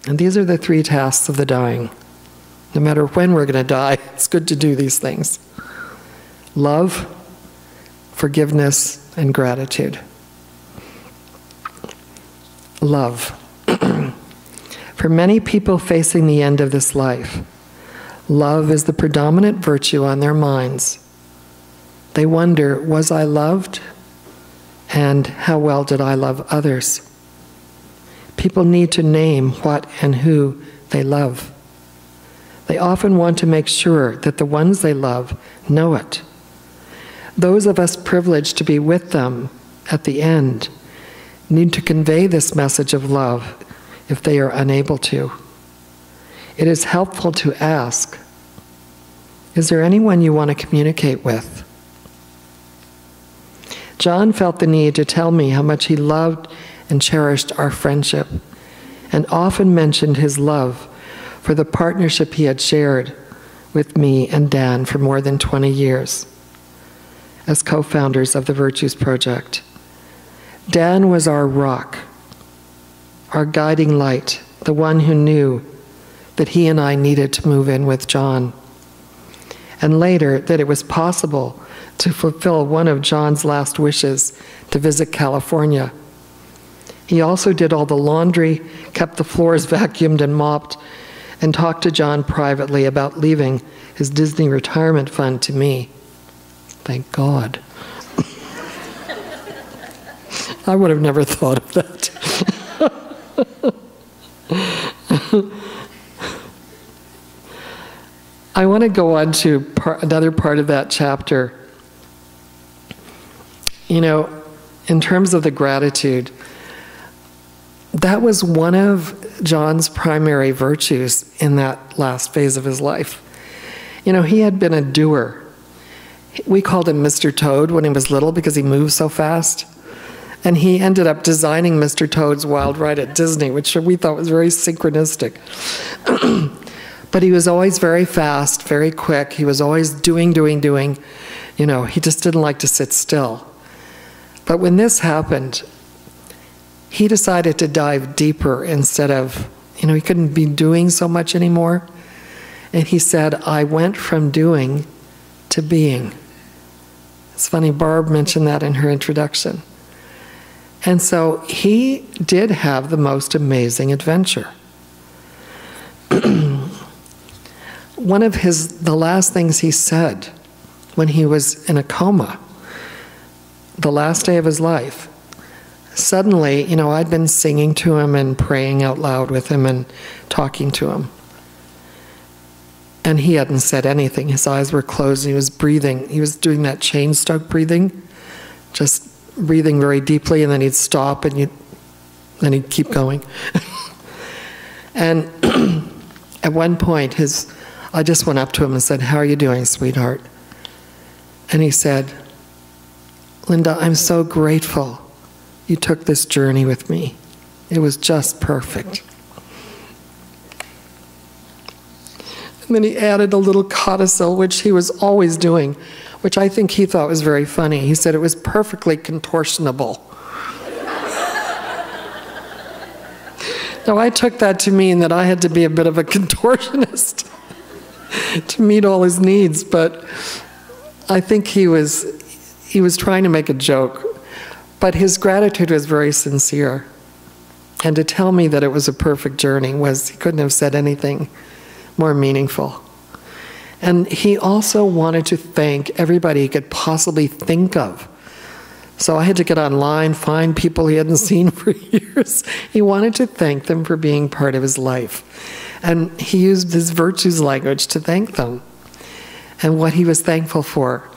And these are the 3 tasks of the dying. No matter when we're going to die, it's good to do these things. Love, forgiveness, and gratitude. Love. For many people facing the end of this life, love is the predominant virtue on their minds. They wonder, was I loved? And how well did I love others? People need to name what and who they love. They often want to make sure that the ones they love know it. Those of us privileged to be with them at the end need to convey this message of love if they are unable to. It is helpful to ask, is there anyone you want to communicate with? John felt the need to tell me how much he loved and cherished our friendship, and often mentioned his love for the partnership he had shared with me and Dan for more than 20 years as co-founders of the Virtues Project. Dan was our rock, our guiding light, the one who knew that he and I needed to move in with John. And later, that it was possible to fulfill one of John's last wishes to visit California. He also did all the laundry, kept the floors vacuumed and mopped, and talked to John privately about leaving his Disney retirement fund to me. Thank God. I would have never thought of that. I want to go on to another part of that chapter. You know, in terms of the gratitude, that was one of John's primary virtues in that last phase of his life. You know, he had been a doer. We called him Mr. Toad when he was little because he moved so fast. And he ended up designing Mr. Toad's Wild Ride at Disney, which we thought was very synchronistic. But he was always very fast, very quick. He was always doing. You know, he just didn't like to sit still. But when this happened, he decided to dive deeper instead of, you know, he couldn't be doing so much anymore. And he said, I went from doing to being. It's funny, Barb mentioned that in her introduction. And so he did have the most amazing adventure. One of the last things he said when he was in a coma, the last day of his life, suddenly, you know, I'd been singing to him and praying out loud with him and talking to him. And he hadn't said anything. His eyes were closed. He was breathing. He was doing that chain stroke breathing, just breathing very deeply, and then he'd stop and then he'd keep going. And at one point, I just went up to him and said, how are you doing, sweetheart? And he said, Linda, I'm so grateful you took this journey with me. It was just perfect. And then he added a little codicil, which he was always doing, which I think he thought was very funny. He said it was perfectly contortionable. Now, I took that to mean that I had to be a bit of a contortionist to meet all his needs, but I think he was trying to make a joke. But his gratitude was very sincere. And to tell me that it was a perfect journey he couldn't have said anything more meaningful. And he also wanted to thank everybody he could possibly think of. So I had to get online, find people he hadn't seen for years. He wanted to thank them for being part of his life. And he used his virtues language to thank them. And what he was thankful for